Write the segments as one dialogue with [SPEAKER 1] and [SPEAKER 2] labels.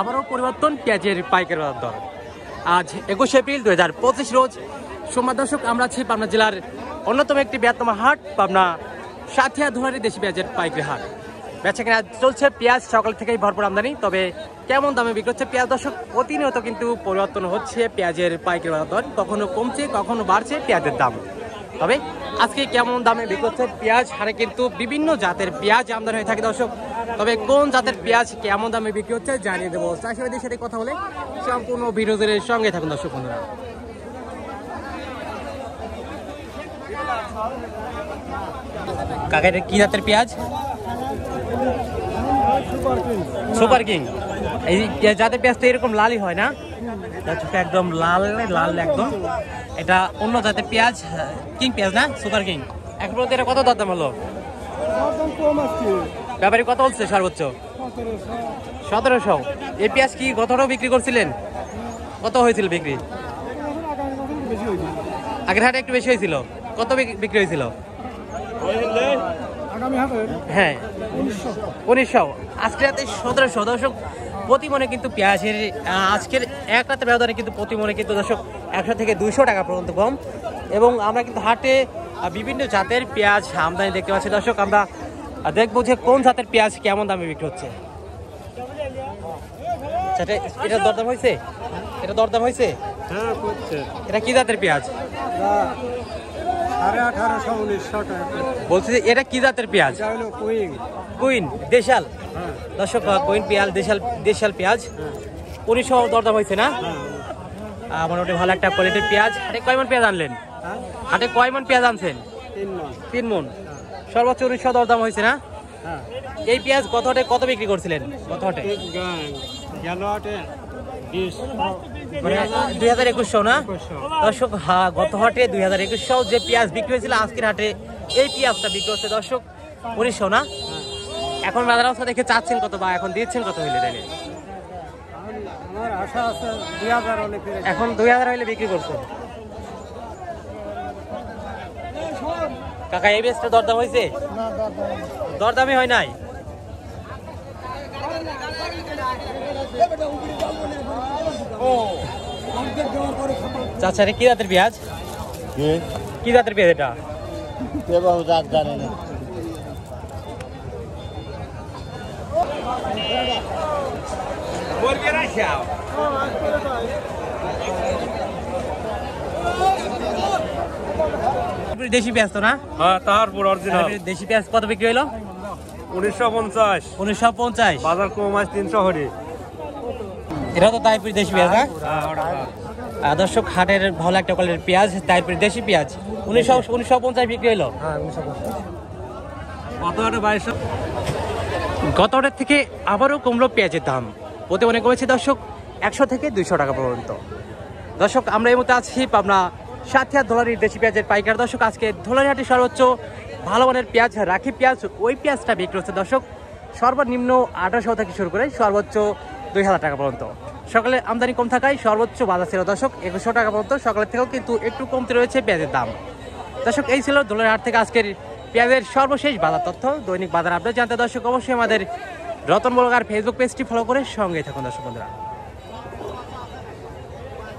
[SPEAKER 1] আবারও পরিবর্তন পেঁয়াজের পাইকারি বাজার দর। আজ 21 এপ্রিল 2025 রোজ সোমবার। দর্শক, আমরা আছি পাবনা জেলার অন্যতম একটি বৃহত্তম হাট, পাবনা সাথিয়া ধুলারি দেশি পেঁয়াজের পাইকারি হাট। বেচা কেনা চলছে, পেঁয়াজ সকাল থেকেই ভরপুর আমদানি। তবে কেমন দামে বিক্রি হচ্ছে পেঁয়াজ দর্শক? প্রতিনিয়ত কিন্তু পরিবর্তন হচ্ছে পেঁয়াজের পাইকারি বাজার দর, কখনো কমছে কখনো বাড়ছে পেঁয়াজের দাম। তবে আজকে কেমন দামে বিক্রি হচ্ছে পেঁয়াজ? হারে কিন্তু বিভিন্ন জাতের পেঁয়াজ আমদানি হয়ে থাকে দর্শক। তবে কোন জাতের পেঁয়াজ কেমন দামে বিক্রি হচ্ছে জানিয়ে দেবো। চাষিবাদের সাথে কথা বলে সম্পূর্ণ বিনোদনের সঙ্গে থাকুন দর্শক বন্ধুরা। কাকা, কি জাতের পেঁয়াজ? Super king. এই জাতের পেঁয়াজ তো এরকম লালই হয় না, একদম লাল লাল একদম। এটা অন্য জাতের পেঁয়াজ, কিং পেঁয়াজ না, সুপার কিং। এখন বলতে এটা কত দাম হলো? ব্যাপারী কত বলছে সর্বোচ্চ? 1700। এই পেঁয়াজ কি গতটাও বিক্রি করছিলেন? কত হয়েছিল বিক্রি? আগের হাটে একটু বেশি হয়েছিল। কত বিক্রি হয়েছিল? হ্যাঁ, 1900। আজকের রাতে 1700। দর্শক, প্রতি মনে কিন্তু পেঁয়াজের আজকের এক রাতের ব্যবধানে কিন্তু প্রতি মনে কিন্তু দর্শক 100 থেকে 200 টাকা পর্যন্ত কম। এবং আমরা কিন্তু হাটে বিভিন্ন জাতের পেঁয়াজ আমদানি দেখতে পাচ্ছি দর্শক। আমরা দেখবো যে কোন জাতের পেঁয়াজ কেমন দামে বিক্রি হচ্ছে। এটা দরদাম হয়েছে? এটা দরদাম হয়েছে? এটা কি জাতের পেঁয়াজ? বলছি যে এটা কি জাতের পেঁয়াজ? কুইন দেশাল। দর্শক, কুইন পেঁয়াজ, দেশাল পেঁয়াজ 1900 দরদাম হয়েছে না? মোটামুটি ভালো একটা কোয়ালিটির পেঁয়াজ। হাটে কয় মন পেঁয়াজ আনলেন? হাটে কয় মন পেঁয়াজ আনছেন? 3 মন। সর্বোচ্চ 1900 দরদাম হয়েছে না? এই পেঁয়াজ গত হাটে কত বিক্রি করছিলেন? গত হাটে 2100 না? দর্শক, গত হাটে 2100 যে পেঁয়াজ বিক্রি হয়েছিল, আজকের হাটে এই পেঁয়াজটা বিক্রি হচ্ছে দর্শক 1900 না? এখন বাজার অবস্থা দেখে চাচ্ছেন কত বা এখন দিচ্ছেন কত হইলে? তাইলে এখন 2000 হইলে বিক্রি করছেন। কাকা, এই পেঁয়াজটা দরদাম হয়েছে? দরদামই হয় নাই। চাচা, কি জাতের পেঁয়াজ? কি জাতের পেঁয়াজ এটা? জানি না। দেশি পেঁয়াজ তো না?
[SPEAKER 2] হ্যাঁ, তারপর অরিজিনাল
[SPEAKER 1] দেশি পেঁয়াজ কত বিক্রি হলো?
[SPEAKER 2] 1950।
[SPEAKER 1] 1950।
[SPEAKER 2] বাজার কম আছে 300 হরি।
[SPEAKER 1] এটা তো তাইপুর দেশি পেঁয়াজ না? দর্শক, হাটের ভালো একটা কোয়ালিটির পেঁয়াজ, তাইপুর দেশি পেঁয়াজ 1950 বিক্রি হলো। গত হাটের থেকে আবারও কমলো পেঁয়াজের দাম। প্রতি মনে কমেছে দর্শক 100 থেকে 200 টাকা পর্যন্ত। দর্শক, আমরা এই মুহূর্তে আছি পাবনা সাথিয়া ধুলারি দেশি পেঁয়াজের পাইকার। দর্শক, আজকে ধুলারি হাটে সর্বোচ্চ ভালো মানের পেঁয়াজ, রাখি পেঁয়াজ, ওই পেঁয়াজটা বিক্রি হচ্ছে দর্শক সর্বনিম্ন 1800 থেকে শুরু করে সর্বোচ্চ 2000 টাকা পর্যন্ত। সকালে আমদানি কম থাকায় সর্বোচ্চ বাজার ছিল দর্শক 2100 টাকা পর্যন্ত। সকালের থেকেও কিন্তু একটু কমতে রয়েছে পেঁয়াজের দাম। দর্শক, এই ছিল ধুলারি হাট থেকে আজকের পেঁয়াজের সর্বশেষ বাজার তথ্য। দৈনিক বাজার আপডেট জানতে দর্শক অবশ্যই আমাদের রতন ব্লগার ফেসবুক পেজটি ফলো করে সঙ্গে থাকুন দর্শক বন্ধুরা।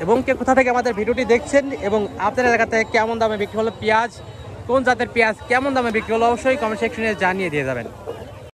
[SPEAKER 1] এবং কে কোথা থেকে আমাদের ভিডিওটি দেখছেন এবং আপনার এলাকাতে কেমন দামে বিক্রি হলো পেঁয়াজ, কোন জাতের পেঁয়াজ কেমন দামে বিক্রি হলো, অবশ্যই কমেন্ট সেকশনে জানিয়ে দিয়ে যাবেন।